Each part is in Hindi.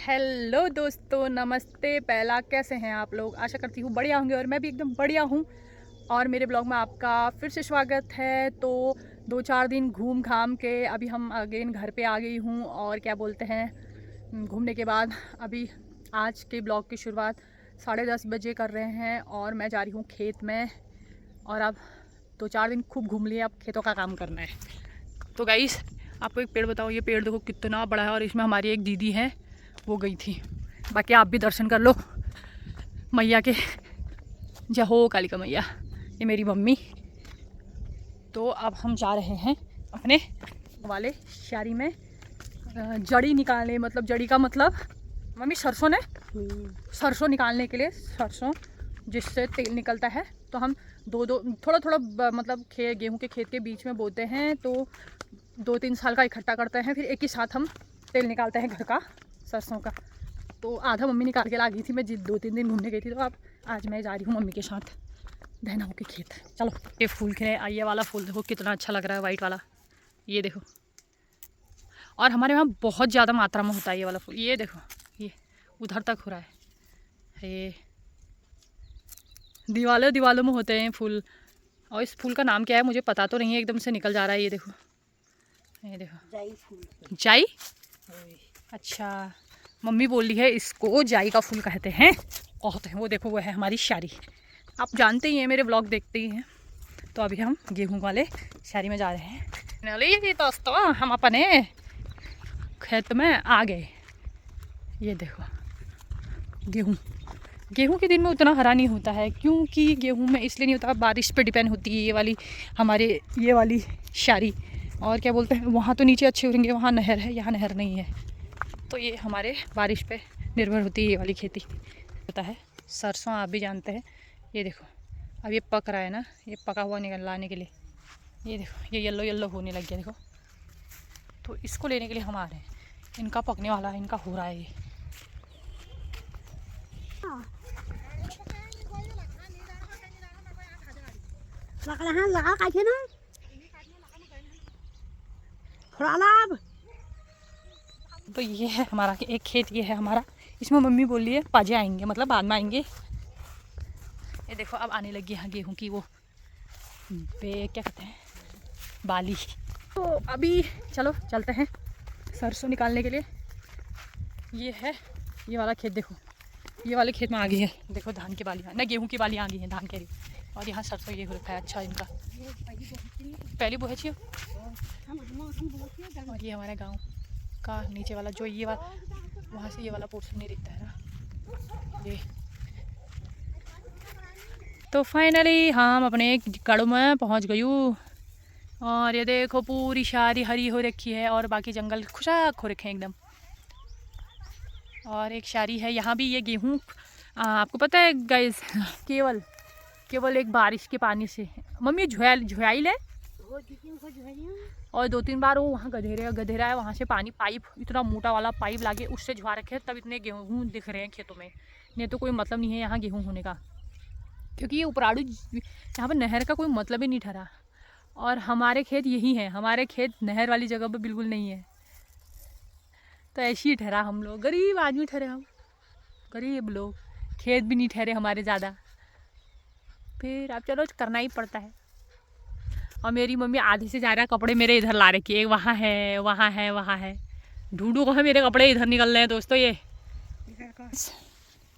हेलो दोस्तों, नमस्ते। पहला कैसे हैं आप लोग? आशा करती हूँ बढ़िया होंगे और मैं भी एकदम बढ़िया हूँ। और मेरे ब्लॉग में आपका फिर से स्वागत है। तो 2-4 दिन घूम घाम के अभी हम अगेन घर पे आ गई हूँ। और क्या बोलते हैं, घूमने के बाद अभी आज के ब्लॉग की शुरुआत 10:30 बजे कर रहे हैं और मैं जा रही हूँ खेत में। और अब 2-4 दिन खूब घूम लिए, अब खेतों का काम करना है। तो गाइस, आपको एक पेड़ बताओ, ये पेड़ देखो कितना बड़ा है और इसमें हमारी एक दीदी है, वो गई थी। बाकी आप भी दर्शन कर लो मैया के। जय हो कालिका मैया। ये मेरी मम्मी। तो अब हम जा रहे हैं अपने वाले शारी में जड़ी निकालने। मतलब जड़ी का मतलब मम्मी सरसों ने सरसों निकालने के लिए, सरसों जिससे तेल निकलता है। तो हम थोड़ा थोड़ा मतलब गेहूं के खेत के बीच में बोते हैं। तो 2-3 साल का इकट्ठा करते हैं, फिर एक ही साथ हम तेल निकालते हैं घर का, सरसों का। तो आधा मम्मी निकाल के ला गई थी, मैं 2-3 दिन घूमने गई थी। तो अब आज मैं जा रही हूँ मम्मी के साथ बहनाओं के खेत। चलो, ये फूल खिले। ये वाला फूल देखो कितना अच्छा लग रहा है, वाइट वाला, ये देखो। और हमारे वहाँ बहुत ज़्यादा मात्रा में होता है ये वाला फूल। ये देखो, ये उधर तक हो रहा है। ये दीवालों में होते हैं फूल। और इस फूल का नाम क्या है मुझे पता तो नहीं है, एकदम से निकल जा रहा है। ये देखो, ये देखो, जाई फूल। जाई? अच्छा, मम्मी बोल रही है इसको जाई का फूल कहते हैं। वो देखो, वो है हमारी शारी। आप जानते ही हैं, मेरे ब्लॉग देखते ही हैं। तो अभी हम गेहूं वाले शारी में जा रहे हैं। दोस्तों, हम अपने खेत में आ गए। ये देखो, गेहूं के दिन में उतना हरा नहीं होता है, क्योंकि गेहूं में इसलिए नहीं होता, बारिश पे डिपेंड होती है ये वाली हमारे ये वाली शारी। और क्या बोलते हैं, वहाँ तो नीचे अच्छे उगेंगे, वहाँ नहर है, यहाँ नहर नहीं है। तो ये हमारे बारिश पे निर्भर होती है ये वाली खेती होता है। सरसों आप भी जानते हैं। ये देखो, अब ये पक रहा है ना, ये पका हुआ निकल लाने के लिए। ये देखो, ये येलो येलो होने लग गया देखो। तो इसको लेने के लिए हम आ रहे हैं। इनका पकने वाला है, इनका हो रहा है ये। तो ये है हमारा एक खेत, ये है हमारा। इसमें मम्मी बोल रही है पाजे आएंगे, मतलब बाद में आएंगे। ये देखो, अब आने लगी है गेहूं की वो क्या कहते हैं, बाली। तो अभी चलो चलते हैं सरसों निकालने के लिए। ये है ये वाला खेत, देखो ये वाले खेत में आ गई है। देखो धान की बालियाँ, ना गेहूं की बालियाँ आ गई हैं, धान के। और यहाँ सरसों ये हो रखा है। अच्छा, इनका पहली बोहे छियो। और ये हमारे गाँव का नीचे वाला, जो ये वाला, वहाँ से ये वाला पोर्शन नहीं दिखता है ना ये। तो फाइनली हम अपने कड़ों में पहुँच गई हूँ। और ये देखो, पूरी शारी हरी हो रखी है और बाकी जंगल खुशक हो रखे हैं एकदम। और एक शारी है यहाँ भी। ये गेहूँ आपको पता है गाइस, केवल एक बारिश के पानी से मम्मी झुयाई ले। और 2-3 बार वो वहाँ गधेरा है, वहाँ से पानी, पाइप इतना मोटा वाला पाइप लागे, उससे झुआ रखे हैं, तब इतने गेहूँ दिख रहे हैं खेतों में। नहीं तो कोई मतलब नहीं है यहाँ गेहूँ होने का, क्योंकि ये उपराड़ू, यहाँ पर नहर का कोई मतलब ही नहीं ठहरा। और हमारे खेत यही हैं, हमारे खेत नहर वाली जगह पर बिल्कुल नहीं है। तो ऐसे ही ठहरा, हम लोग गरीब आदमी ठहरे, हम गरीब लोग, खेत भी नहीं ठहरे हमारे ज़्यादा। फिर अब चलो करना ही पड़ता है। और मेरी मम्मी आधे से ज़्यादा कपड़े मेरे इधर ला रखी है, वहाँ है वहाँ है वहाँ है। ढूंढू को है, मेरे कपड़े इधर निकल रहे हैं दोस्तों। ये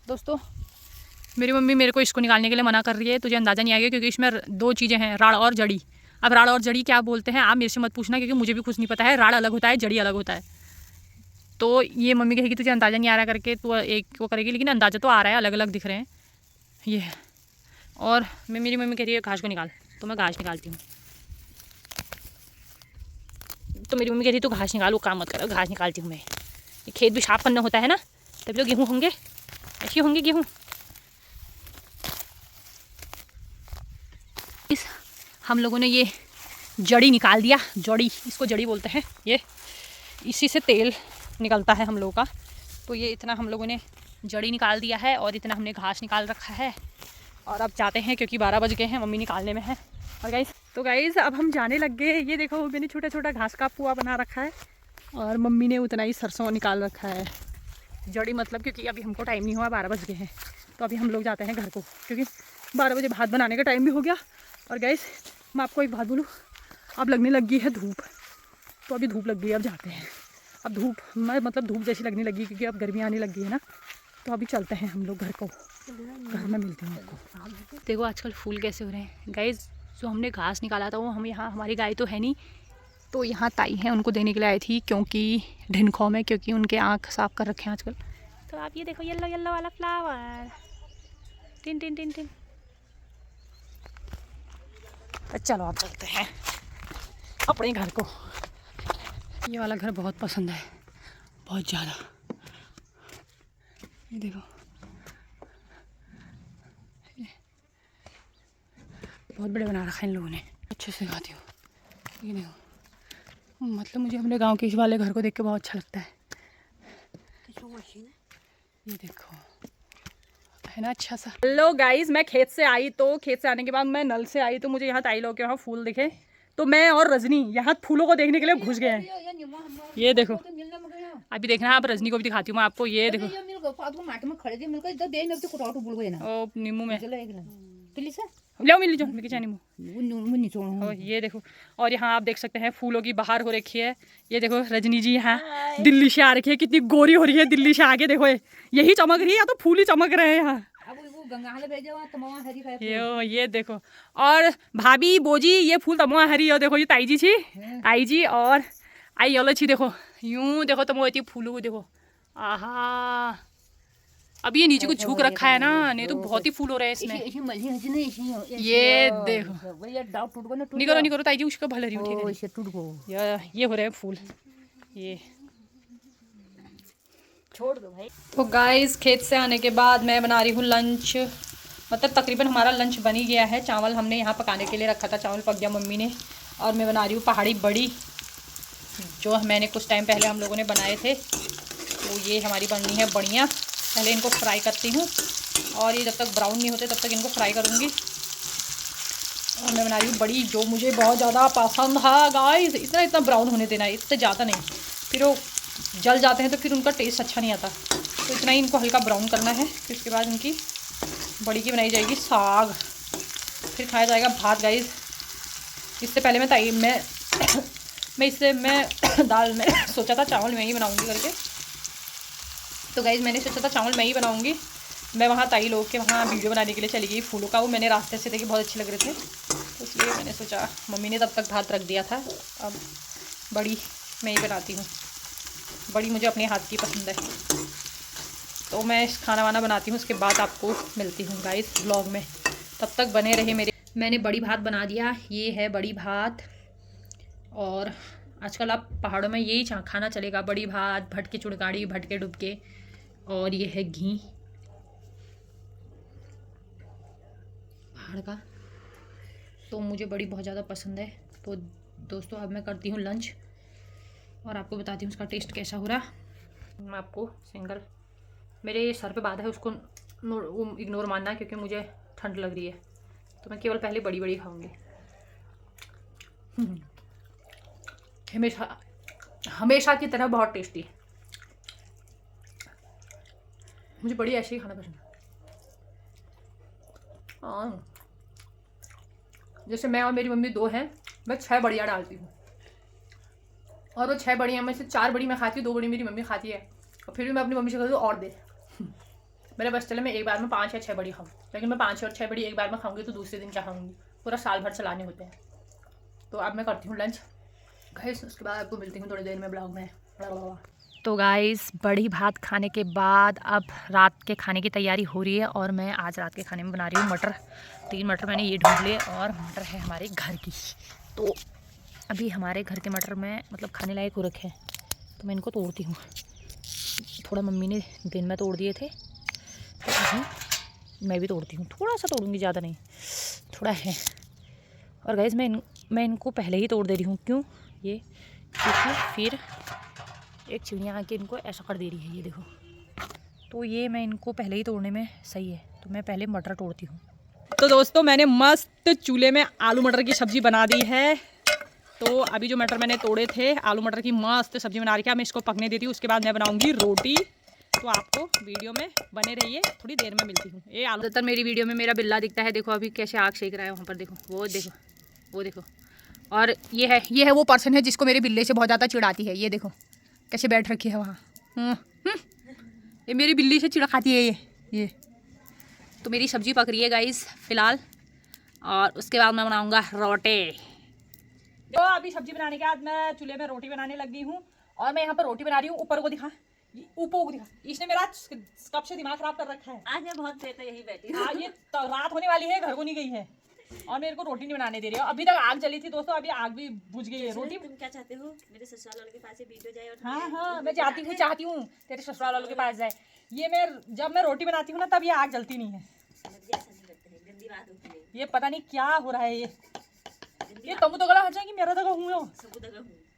दोस्तों, मेरी मम्मी मेरे को इसको निकालने के लिए मना कर रही है। तुझे अंदाज़ा नहीं आएगा, क्योंकि इसमें 2 चीज़ें हैं, राड़ और जड़ी। अब राड़ और जड़ी क्या बोलते हैं आप मेरे से मत पूछना, क्योंकि मुझे भी कुछ नहीं पता है। राड़ अलग होता है, जड़ी अलग होता है। तो ये मम्मी कहेगी तुझे अंदाज़ा नहीं आ रहा करके, तो एक वो करेगी, लेकिन अंदाज़ा तो आ रहा है, अलग अलग दिख रहे हैं ये। और मेरी मम्मी कह रही है घास को निकाल, तो मैं घास निकालती हूँ। तो मेरी मम्मी कह रही है तो घास निकाल, वो काम मत करो, घास निकालती हूँ मैं। ये खेत भी साफ करना होता है ना, तभी तो गेहूँ होंगे, ऐसे होंगे गेहूँ। हम लोगों ने ये जड़ी निकाल दिया, जड़ी, इसको जड़ी बोलते हैं। ये इसी से तेल निकलता है हम लोगों का। तो ये इतना हम लोगों ने जड़ी निकाल दिया है और इतना हमने घास निकाल रखा है। और अब जाते हैं, क्योंकि 12 बज गए हैं, मम्मी निकालने में है। और गाइस अब हम जाने लग गए। ये देखो, मैंने छोटा छोटा घास का पुआ बना रखा है और मम्मी ने उतना ही सरसों निकाल रखा है। जड़ी मतलब क्योंकि अभी हमको टाइम नहीं हुआ, 12 बज गए हैं, तो अभी हम लोग जाते हैं घर को, क्योंकि 12 बजे भात बनाने का टाइम भी हो गया। और गाइस मैं आपको एक बात बोलूँ, अब लगने लग गई है धूप, तो अभी धूप लग गई है, अब जाते हैं। अब धूप मतलब धूप जैसी लगने लगी, क्योंकि अब गर्मी आने लग गई है ना, तो अभी चलते हैं हम लोग घर को, घर में मिलते हैं आपको। देखो आजकल फूल कैसे हो रहे हैं गाइस। जो हमने घास निकाला था वो हम यहाँ, हमारी गाय तो है नहीं, तो यहाँ ताई हैं, उनको देने के लिए आई थी, क्योंकि ढिनखो में, क्योंकि उनके आँख साफ कर रखे हैं आजकल। तो आप ये देखो येलो येलो वाला flower, tin tin tin tin. तो चलो आप चलते हैं अपने घर को। ये वाला घर बहुत पसंद है, बहुत ज़्यादा। ये देखो बहुत बड़े बना रखा है इन लोगों ने, अच्छे से दिखाती हूँ। ये देखो, मतलब मुझे अपने गांव के इस वाले घर को देख के बहुत अच्छा लगता है। ये देखो है ना अच्छा सा। हेलो गाइस, मैं खेत से आई, तो खेत से आने के बाद मैं नल से आई, तो मुझे यहाँ ताई लोग के वहाँ फूल दिखे, तो मैं और रजनी यहाँ फूलों को देखने के लिए घुस गए हैं। ये देखो, अभी देखना, आप रजनी को भी दिखाती हूँ मैं आपको। ये देखो ओ नींबू में लो मिल जो नींबू। ये देखो, और यहाँ आप देख सकते हैं फूलों की बहार हो रखी है। ये देखो रजनी जी यहाँ दिल्ली से आ रखी है, कितनी गोरी हो रही है दिल्ली से आके। देखो यही चमक रही है, या तो फूल ही चमक रहे हैं यहाँ। ये देखो, और भाभी बोजी ये फूल तमोआ हरी हो। देखो ये ताई जी छी, ताई जी और आई योलो छी। देखो यूं देखो तमो फूलों को देखो, आहा। अब ये नीचे को झुक रखा है ना, नहीं तो बहुत ही फूल हो रहे हैं इसमें। ये देखो, निकलो निकलो ताई जी, उसका भले रही है। ये हो रहे हैं फूल, ये छोड़ दो भाई। तो गाइस खेत से आने के बाद मैं बना रही हूँ लंच, मतलब तकरीबन हमारा लंच बन ही गया है। चावल हमने यहाँ पकाने के लिए रखा था, चावल पक गया मम्मी ने, और मैं बना रही हूँ पहाड़ी बड़ी, जो मैंने कुछ टाइम पहले हम लोगों ने बनाए थे। तो ये हमारी बननी है बढ़िया। पहले इनको फ्राई करती हूँ, और ये जब तक ब्राउन नहीं होते तब तक इनको फ्राई करूँगी। और मैं बना रही हूँ बड़ी, जो मुझे बहुत ज़्यादा पसंद है गाइस। इतना ब्राउन होने देना है, इससे ज़्यादा नहीं, फिर वो जल जाते हैं तो फिर उनका टेस्ट अच्छा नहीं आता। तो इतना ही इनको हल्का ब्राउन करना है। फिर उसके बाद इनकी बड़ी की बनाई जाएगी साग, फिर खाया जाएगा भात गाइस। इससे पहले मैं दाल में सोचा था चावल मैं ही बनाऊँगी करके। तो गाइस मैंने सोचा था चावल मैं ही बनाऊँगी। मैं वहाँ ताई लोग के वहाँ वीडियो बनाने के लिए चली गई फूलों का, वो मैंने रास्ते से देखे, बहुत अच्छे लग रहे थे, तो इसलिए मैंने सोचा, मम्मी ने तब तक भात रख दिया था, अब बड़ी मैं ही बनाती हूँ। बड़ी मुझे अपने हाथ की पसंद है, तो मैं खाना वाना बनाती हूँ, उसके बाद आपको मिलती हूँ गाइस व्लॉग में। तब तक बने रहे मेरे। मैंने बड़ी भात बना दिया, ये है बड़ी भात। और आजकल आप पहाड़ों में यही खाना चलेगा, बड़ी भात, भटके चुड़काड़ी, भटके डुबके, और ये है घी पहाड़ का। तो मुझे बड़ी बहुत ज़्यादा पसंद है। तो दोस्तों अब मैं करती हूँ लंच, और आपको बताती हूँ उसका टेस्ट कैसा हो रहा। मैं आपको सिंगल मेरे सर पे बात है, उसको इग्नोर मानना, क्योंकि मुझे ठंड लग रही है, तो मैं केवल पहले बड़ी बड़ी खाऊंगी। हमेशा की तरह बहुत टेस्टी। मुझे बड़ी ऐसे ही खाना पसंद है। जैसे मैं और मेरी मम्मी दो हैं, मैं 6 बड़ियाँ डालती हूँ, और वो 6 बड़ियाँ में से 4 बड़ी मैं खाती हूँ, 2 बड़ी मेरी मम्मी खाती है, और फिर भी मैं अपनी मम्मी से कहती हूँ और दे। मेरे बस चले मैं एक बार में 5 या 6 बड़ी खाऊँ, लेकिन मैं 5 और 6 बड़ी एक बार में खाऊंगी तो दूसरे दिन क्या खाऊंगी, पूरा साल भर चलाने होते हैं। तो अब मैं करती हूँ लंच गाइस, उसके बाद आपको मिलती हूँ थोड़ी देर में ब्लॉग में। तो गाइस बड़ी भात खाने के बाद अब रात के खाने की तैयारी हो रही है, और मैं आज रात के खाने में बना रही हूँ मटर। 3 मटर मैंने ये ढूंढ लिए, और मटर है हमारे घर की। तो अभी हमारे घर के मटर में मतलब खाने लायक हो रखे हैं, तो मैं इनको तोड़ती हूँ। थोड़ा मम्मी ने दिन में तोड़ दिए थे, तो अभी मैं भी तोड़ती हूँ। थोड़ा सा तोड़ूँगी, ज़्यादा नहीं, थोड़ा है। और गाइस मैं इनको पहले ही तोड़ दे रही हूँ, क्यों ये, क्योंकि फिर एक चिड़िया आके इनको ऐसा कर दे रही है, ये देखो। तो ये मैं इनको पहले ही तोड़ने में सही है, तो मैं पहले मटर तोड़ती हूँ। तो दोस्तों मैंने मस्त चूल्हे में आलू मटर की सब्ज़ी बना दी है। तो अभी जो मटर मैंने तोड़े थे, आलू मटर की मस्त सब्ज़ी बना रही है, मैं इसको पकने देती हूँ, उसके बाद मैं बनाऊँगी रोटी। तो आपको वीडियो में बने रहिए, थोड़ी देर में मिलती हूँ। ये आलू ज़्यादातर मेरी वीडियो में मेरा बिल्ला दिखता है, देखो अभी कैसे आग सेक रहा है वहाँ पर, देखो वो देखो। और ये है वो पर्सन है जिसको मेरे बिल्ले से बहुत ज़्यादा चिढ़ाती है, ये देखो कैसे बैठ रखी है वहाँ। ये मेरी बिल्ली से चिढ़ा खाती है ये। तो मेरी सब्जी पक रही है गाइस फ़िलहाल, और उसके बाद मैं बनाऊँगा रोटे। तो अभी सब्जी बनाने के बाद मैं चूल्हे में रोटी बनाने लगी हूँ, और मैं यहाँ पर रोटी बना रही हूँ। ऊपर को दिखा, इसने मेरा कब से दिमाग खराब कर रखा है। आज मैं बहुत देर तक यही बैठी हाँ, ये तो रात होने वाली है, घर को नहीं गई है, और मेरे को रोटी नहीं बनाने दे रही है। अभी तक आग जली थी दोस्तों, अभी आग भी बुझ गई है। रोटी तुम क्या चाहते हो, मेरे ससुराल वालों के पास से वीडियो जाए? और हाँ, मैं चाहती हूँ तेरे ससुराल वालों के पास जाए। ये मैं जब मैं रोटी बनाती हूँ ना, तब ये आग जलती नहीं है। गंदी बात होती है, ये पता नहीं क्या हो रहा है। ये तुम तो गला हो जाएगी, मेरा तो हूँ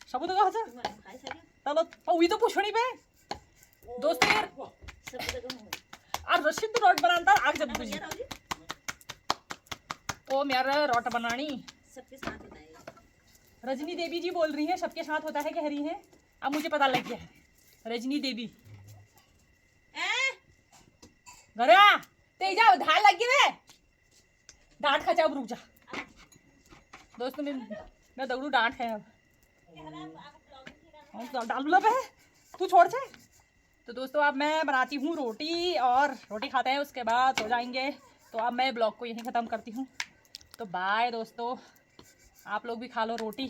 सबू तो चलो वही तो पूछनी पे दोस्तों यार। और रशीद तो रोट बनाता आग जब बुझी तो मेरा रोट बनानी सबके साथ होता है। रजनी देवी जी बोल रही है सबके साथ होता है, कह रही है। अब मुझे पता लग गया है, रजनी देवी घरे आ तेजा धार लग गई डांट खा, अब रुक जा दोस्तों। मैं दौड़ू डांट है अब डालू है, तू छोड़ से। तो दोस्तों अब मैं बनाती हूँ रोटी, और रोटी खाते हैं उसके बाद हो जाएंगे। तो अब मैं ब्लॉग को यहीं ख़त्म करती हूँ। तो बाय दोस्तों, आप लोग भी खा लो रोटी।